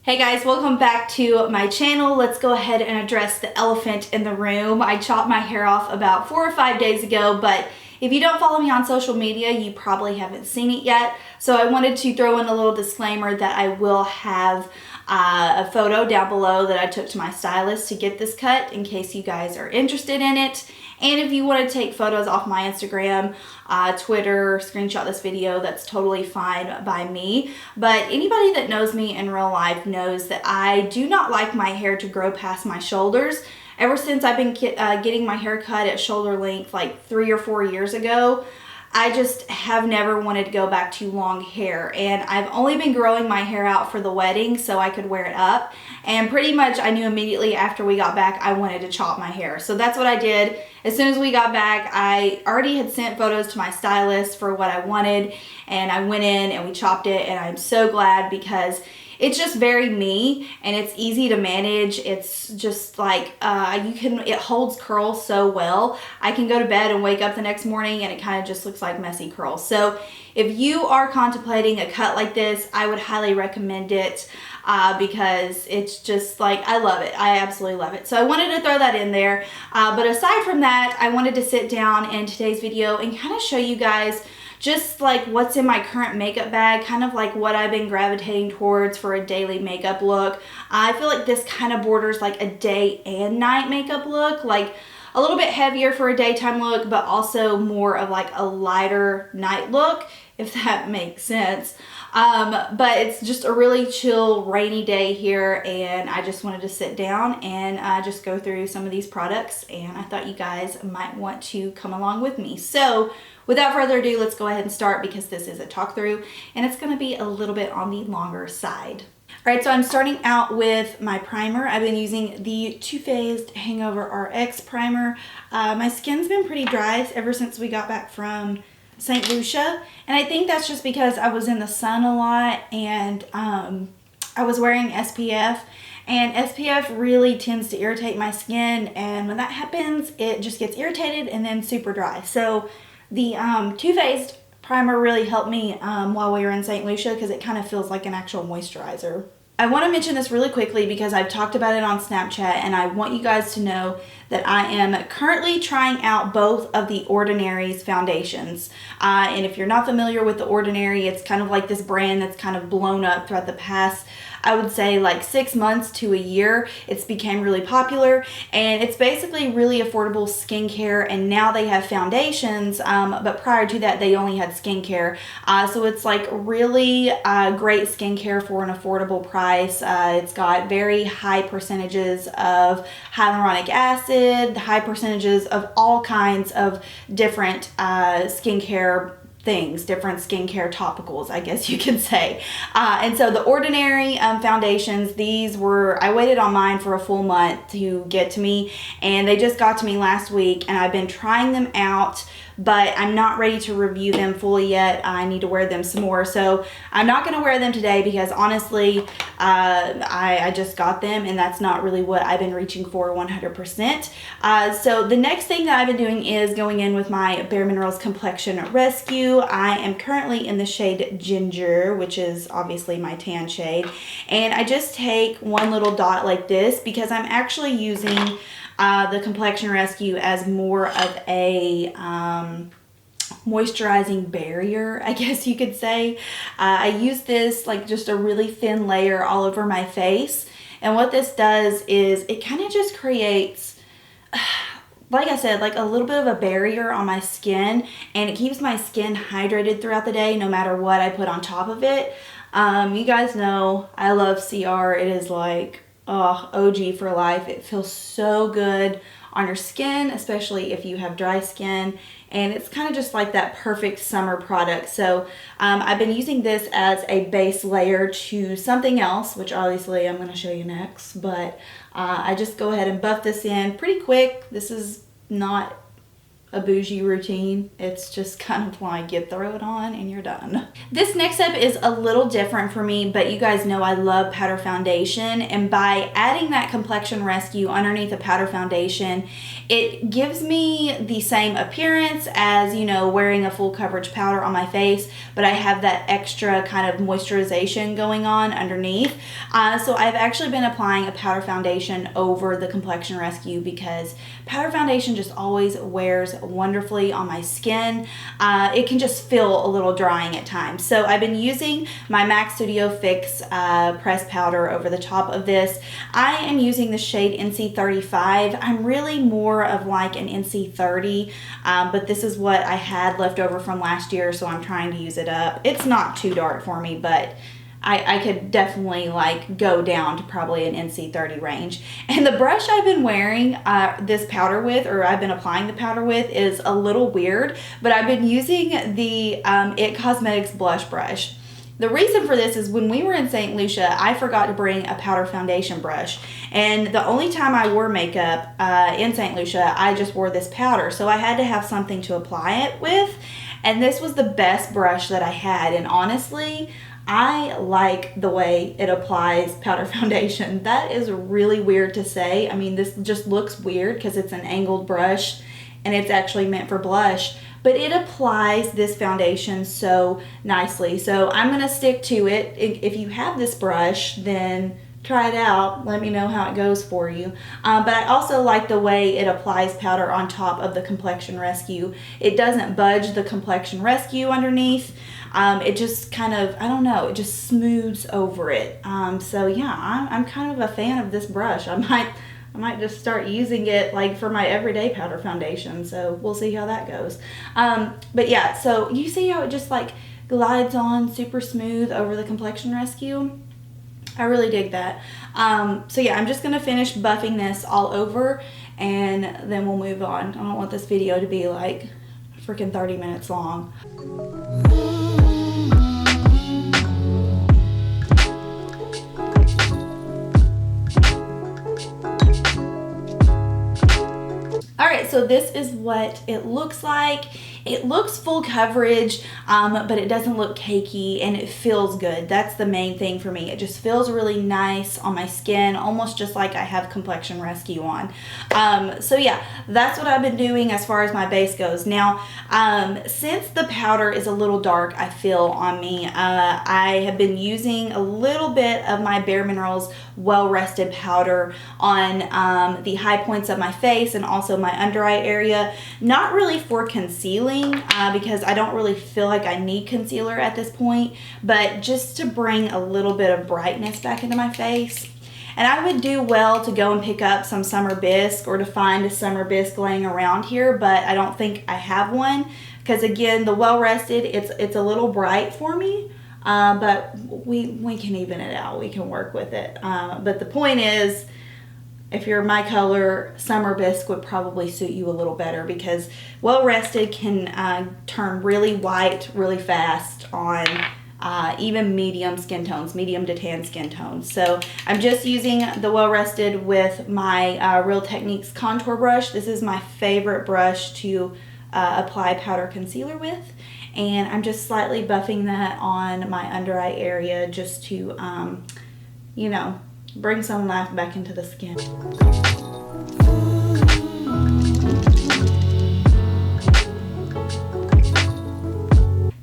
Hey guys, welcome back to my channel. Let's go ahead and address the elephant in the room. I chopped my hair off about 4 or 5 days ago, but if you don't follow me on social media, you probably haven't seen it yet. So I wanted to throw in a little disclaimer that I will have a photo down below that I took to my stylist to get this cut in case you guys are interested in it. And if you want to take photos off my Instagram, Twitter, screenshot this video, that's totally fine by me. But anybody that knows me in real life knows that I do not like my hair to grow past my shoulders. Ever since I've been getting my hair cut at shoulder length like 3 or 4 years ago, I just have never wanted to go back to long hair, and I've only been growing my hair out for the wedding so I could wear it up, and pretty much I knew immediately after we got back I wanted to chop my hair. So that's what I did. As soon as we got back, I already had sent photos to my stylist for what I wanted, and I went in and we chopped it, and I'm so glad because it's just very me and it's easy to manage. It's just like it holds curls so well. I can go to bed and wake up the next morning and it kind of just looks like messy curls. So if you are contemplating a cut like this, I would highly recommend it because it's just like, I love it. I absolutely love it. So I wanted to throw that in there. But aside from that, I wanted to sit down in today's video and kind of show you guys just like what's in my current makeup bag, kind of like what I've been gravitating towards for a daily makeup look. I feel like this kind of borders like a day and night makeup look, like a little bit heavier for a daytime look, but also more of like a lighter night look, if that makes sense. But it's just a really chill rainy day here, and I just wanted to sit down and just go through some of these products, and I thought you guys might want to come along with me. So without further ado, let's go ahead and start because this is a talk through and it's going to be a little bit on the longer side. All right, so I'm starting out with my primer. I've been using the Too Faced Hangover RX primer. My skin's been pretty dry ever since we got back from St. Lucia, and I think that's just because I was in the sun a lot and I was wearing SPF, and SPF really tends to irritate my skin, and when that happens it just gets irritated and then super dry. So the Too Faced primer really helped me while we were in St. Lucia because it kind of feels like an actual moisturizer. I want to mention this really quickly because I've talked about it on Snapchat, and I want you guys to know that I am currently trying out both of the Ordinary's foundations. And if you're not familiar with the Ordinary, it's kind of like this brand that's kind of blown up throughout the past, I would say like 6 months to a year. It's became really popular, and it's basically really affordable skincare, and now they have foundations, but prior to that they only had skincare. So it's like really great skincare for an affordable price. It's got very high percentages of hyaluronic acid, high percentages of all kinds of different skincare things, different skincare topicals, I guess you could say. And so the Ordinary foundations, I waited on mine for a full month to get to me, and they just got to me last week, and I've been trying them out, but I'm not ready to review them fully yet. I need to wear them some more. So I'm not going to wear them today because honestly, I just got them and that's not really what I've been reaching for 100%. So the next thing that I've been doing is going in with my Bareminerals Complexion Rescue. I am currently in the shade Ginger, which is obviously my tan shade. And I just take one little dot like this because I'm actually using the Complexion Rescue as more of a moisturizing barrier, I guess you could say. I use this like just a really thin layer all over my face, and what this does is it kind of just creates, like I said, like a little bit of a barrier on my skin, and it keeps my skin hydrated throughout the day no matter what I put on top of it. You guys know I love CR. It is like OG for life. It feels so good on your skin, especially if you have dry skin, and it's kind of just like that perfect summer product. So I've been using this as a base layer to something else, which obviously I'm going to show you next, but I just go ahead and buff this in pretty quick. This is not a bougie routine. It's just kind of like you throw it on and you're done. This next step is a little different for me, but you guys know I love powder foundation, and by adding that Complexion Rescue underneath a powder foundation, it gives me the same appearance as, you know, wearing a full coverage powder on my face, but I have that extra kind of moisturization going on underneath. So I've actually been applying a powder foundation over the Complexion Rescue because powder foundation just always wears wonderfully on my skin. It can just feel a little drying at times. So I've been using my MAC Studio Fix pressed powder over the top of this. I am using the shade NC35. I'm really more of like an NC30, but this is what I had left over from last year, so I'm trying to use it up. It's not too dark for me, but I could definitely like go down to probably an NC30 range. And the brush I've been wearing this powder with, or I've been applying the powder with, is a little weird, but I've been using the It Cosmetics blush brush. The reason for this is when we were in St. Lucia, I forgot to bring a powder foundation brush. And the only time I wore makeup in St. Lucia, I just wore this powder. So I had to have something to apply it with. And this was the best brush that I had. And honestly, I like the way it applies powder foundation. That is really weird to say. I mean, this just looks weird because it's an angled brush and it's actually meant for blush, but it applies this foundation so nicely. So I'm gonna stick to it. If you have this brush, then try it out. Let me know how it goes for you. But I also like the way it applies powder on top of the Complexion Rescue. It doesn't budge the Complexion Rescue underneath. It just kind of, I don't know, it just smooths over it. So yeah, I'm kind of a fan of this brush. I might just start using it like for my everyday powder foundation. So we'll see how that goes. But yeah, so you see how it just like glides on super smooth over the Complexion Rescue? I really dig that. So yeah, I'm just gonna finish buffing this all over and then we'll move on. I don't want this video to be like freaking 30 minutes long. Alright, so this is what it looks like. It looks full coverage, but it doesn't look cakey and it feels good. That's the main thing for me. It just feels really nice on my skin, almost just like I have Complexion Rescue on. So yeah, that's what I've been doing as far as my base goes. Now, since the powder is a little dark, I feel on me, I have been using a little bit of my Bareminerals Well Rested powder on the high points of my face and also my under eye area. Not really for concealing, because I don't really feel like I need concealer at this point, but just to bring a little bit of brightness back into my face. And I would do well to go and pick up some Summer Bisque or to find a Summer Bisque laying around here, but I don't think I have one because again, the Well Rested, it's a little bright for me, but we can even it out. We can work with it. But the point is, if you're my color, Summer Bisque would probably suit you a little better because Well Rested can turn really white really fast on even medium skin tones, medium to tan skin tones. So I'm just using the Well Rested with my Real Techniques contour brush. This is my favorite brush to apply powder concealer with. And I'm just slightly buffing that on my under eye area just to, you know, bring some life back into the skin.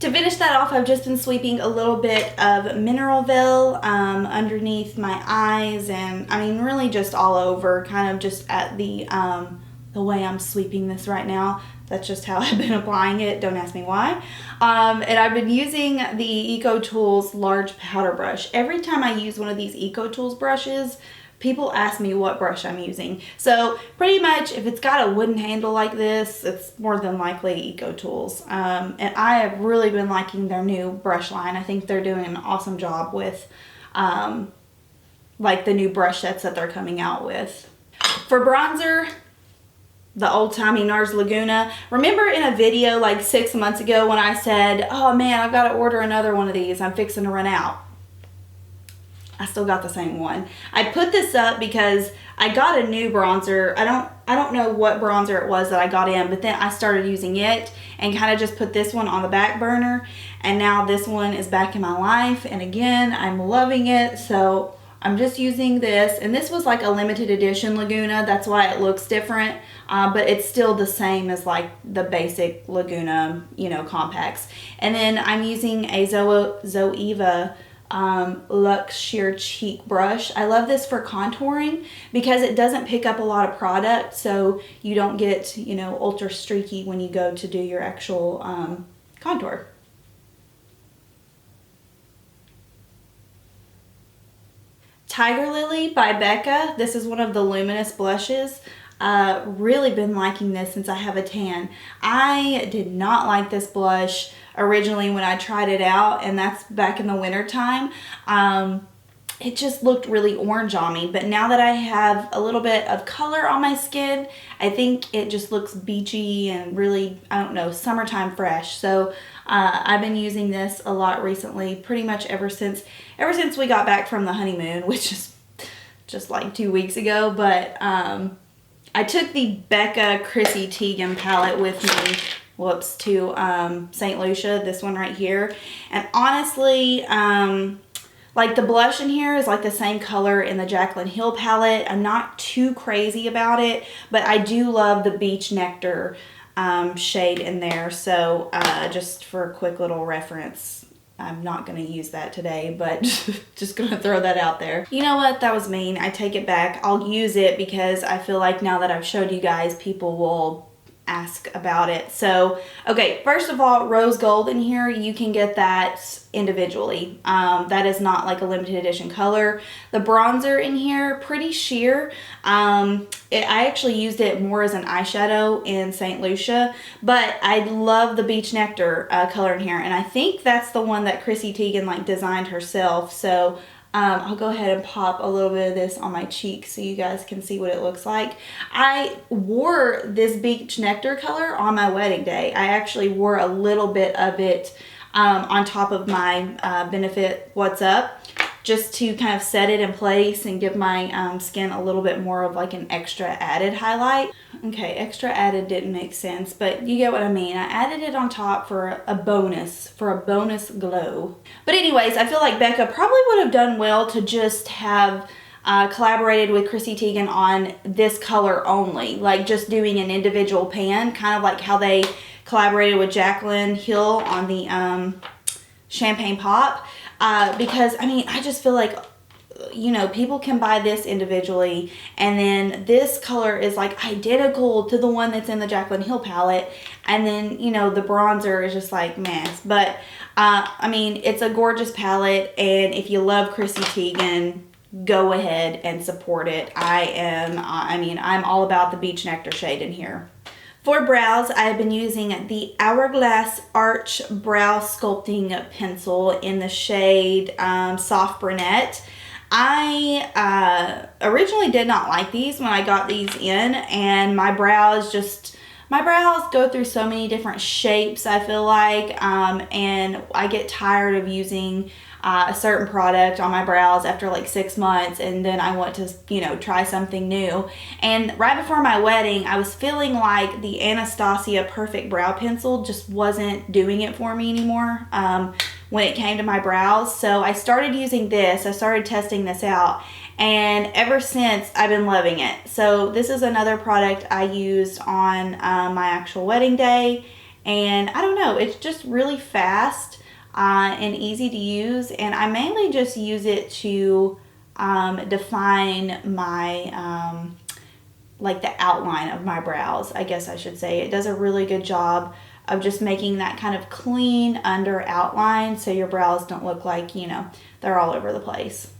To finish that off, I've just been sweeping a little bit of Mineral Veil underneath my eyes, and I mean really just all over, kind of just at the way I'm sweeping this right now. That's just how I've been applying it. Don't ask me why. And I've been using the Eco Tools large powder brush. Every time I use one of these Eco Tools brushes, people ask me what brush I'm using. So pretty much if it's got a wooden handle like this, it's more than likely Eco Tools. And I have really been liking their new brush line. I think they're doing an awesome job with like the new brush sets that they're coming out with. For bronzer, the old-timey NARS Laguna. Remember in a video like 6 months ago when I said, oh man, I've got to order another one of these. I'm fixing to run out. I still got the same one. I put this up because I got a new bronzer. I don't know what bronzer it was that I got in, but then I started using it and kind of just put this one on the back burner, and now this one is back in my life, and again, I'm loving it. So I'm just using this, and this was like a limited edition Laguna. That's why it looks different, but it's still the same as like the basic Laguna, you know, compacts. And then I'm using a Zoeva Luxe Sheer Cheek Brush. I love this for contouring because it doesn't pick up a lot of product, so you don't get, you know, ultra streaky when you go to do your actual contour. Tigerlily by Becca. This is one of the luminous blushes. Really been liking this since I have a tan. I did not like this blush originally when I tried it out, and that's back in the winter time. It just looked really orange on me, but now that I have a little bit of color on my skin, I think it just looks beachy and really, I don't know, summertime fresh. So I've been using this a lot recently, pretty much ever since we got back from the honeymoon, which is just like 2 weeks ago. But I took the Becca Chrissy Teigen palette with me, whoops, to St. Lucia, this one right here. And honestly, like the blush in here is like the same color in the Jaclyn Hill palette. I'm not too crazy about it, but I do love the Beach Nectar shade in there. So just for a quick little reference, I'm not going to use that today, but just going to throw that out there. You know what? That was mean. I take it back. I'll use it because I feel like now that I've showed you guys, people will ask about it. So, okay, first of all, rose gold in here, you can get that individually. That is not like a limited edition color. The bronzer in here, pretty sheer. I actually used it more as an eyeshadow in St. Lucia, but I love the Beach Nectar color in here, and I think that's the one that Chrissy Teigen like designed herself. So I'll go ahead and pop a little bit of this on my cheek so you guys can see what it looks like. I wore this Beach Nectar color on my wedding day. I actually wore a little bit of it on top of my Benefit What's Up, just to kind of set it in place and give my skin a little bit more of like an extra added highlight. Okay, extra added didn't make sense, but you get what I mean. I added it on top for a bonus glow. But anyways, I feel like Becca probably would have done well to just have collaborated with Chrissy Teigen on this color only, like just doing an individual pan, kind of like how they collaborated with Jaclyn Hill on the Champagne Pop. Because I mean, I just feel like, you know, people can buy this individually, and then this color is like identical to the one that's in the Jaclyn Hill palette, and then, you know, the bronzer is just like mess. But I mean, it's a gorgeous palette, and if you love Chrissy Teigen, go ahead and support it. I'm all about the Beach Nectar shade in here. For brows, I have been using the Hourglass Arch Brow Sculpting Pencil in the shade Soft Brunette. I originally did not like these when I got these in, and my brows go through so many different shapes, I feel like, and I get tired of using a certain product on my brows after like 6 months, and then I want to, you know, try something new. And right before my wedding, I was feeling like the Anastasia Perfect Brow Pencil just wasn't doing it for me anymore when it came to my brows. So I started using this. I started testing this out, and ever since I've been loving it. So this is another product I used on my actual wedding day, and I don't know, it's just really fast and easy to use, and I mainly just use it to define my like the outline of my brows, I guess I should say. It does a really good job of just making that kind of clean under outline so your brows don't look like, you know, they're all over the place.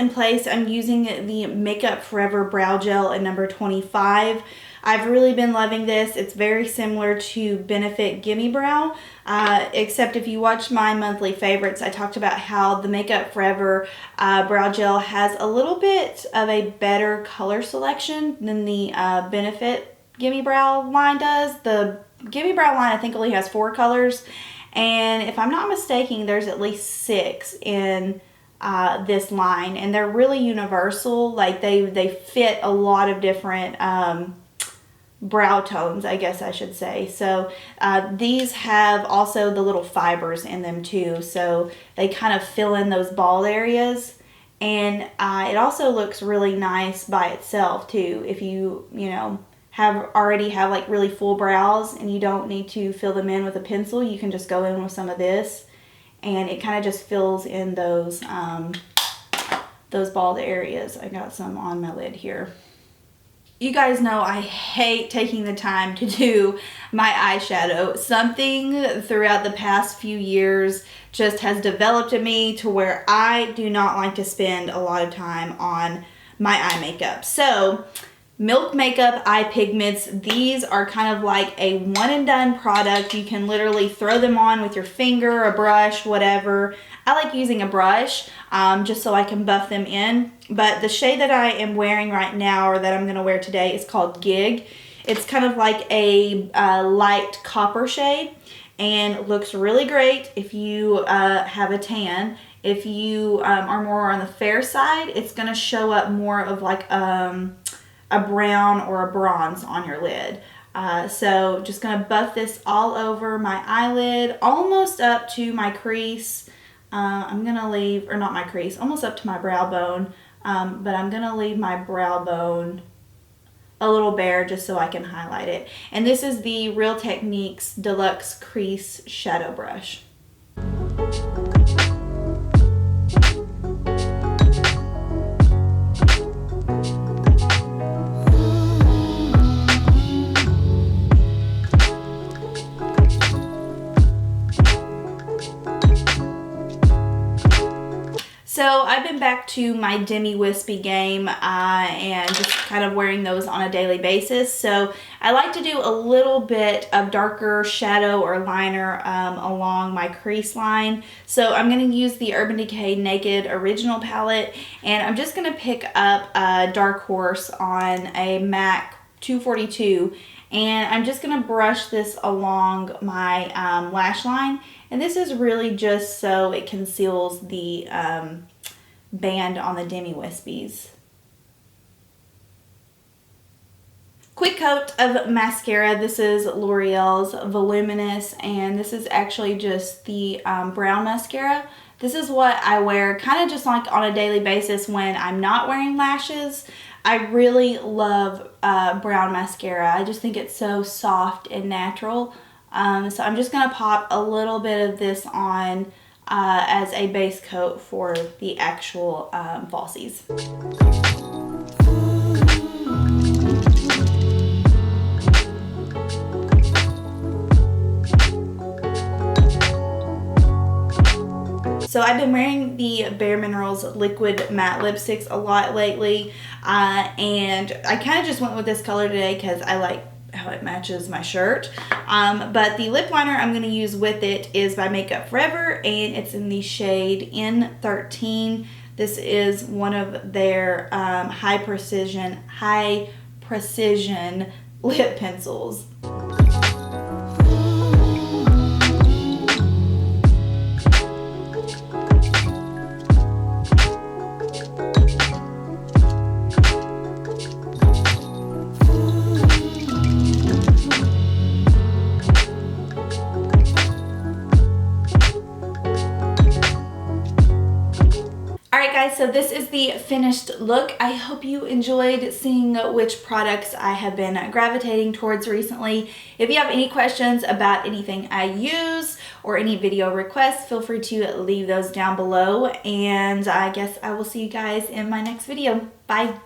in place, I'm using the Makeup Forever Brow Gel in number 25. I've really been loving this. It's very similar to Benefit Gimme Brow, except if you watch my monthly favorites, I talked about how the Makeup Forever Brow Gel has a little bit of a better color selection than the Benefit Gimme Brow line does. The Gimme Brow line I think only has 4 colors, and if I'm not mistaken, there's at least 6 in this line, and they're really universal. Like they fit a lot of different brow tones, I guess I should say. So these have also the little fibers in them too, so they kind of fill in those bald areas, and it also looks really nice by itself too. If you know already have like really full brows and you don't need to fill them in with a pencil, you can just go in with some of this, and it kind of just fills in those bald areas. I got some on my lid here. You guys know I hate taking the time to do my eyeshadow. Something throughout the past few years just has developed in me to where I do not like to spend a lot of time on my eye makeup. So Milk Makeup Eye Pigments, these are kind of like a one and done product. You can literally throw them on with your finger, a brush, whatever. I like using a brush just so I can buff them in. But the shade that I am wearing right now, or that I'm going to wear today, is called Gig. It's kind of like a light copper shade, and looks really great if you have a tan. If you are more on the fair side, it's going to show up more of like a brown or a bronze on your lid. So just going to buff this all over my eyelid, almost up to my crease. I'm going to leave, or not my crease, almost up to my brow bone. But I'm going to leave my brow bone a little bare just so I can highlight it. And this is the Real Techniques Deluxe Crease Shadow Brush. So I've been back to my Demi Wispy game and just kind of wearing those on a daily basis. So I like to do a little bit of darker shadow or liner along my crease line. So I'm going to use the Urban Decay Naked Original palette, and I'm just going to pick up a Dark Horse on a MAC 242, and I'm just going to brush this along my lash line. And this is really just so it conceals the band on the Demi Wispies. Quick coat of mascara. This is L'Oreal's Voluminous, and this is actually just the brown mascara. This is what I wear kind of just like on a daily basis when I'm not wearing lashes. I really love brown mascara. I just think it's so soft and natural. So I'm just going to pop a little bit of this on as a base coat for the actual falsies. So I've been wearing the Bareminerals Liquid Matte Lipsticks a lot lately, and I kind of just went with this color today because I like how it matches my shirt. But the lip liner I'm going to use with it is by Makeup Forever, and it's in the shade N13. This is one of their high precision lip pencils. Alright guys, so this is the finished look. I hope you enjoyed seeing which products I have been gravitating towards recently. If you have any questions about anything I use or any video requests, feel free to leave those down below, and I guess I will see you guys in my next video. Bye!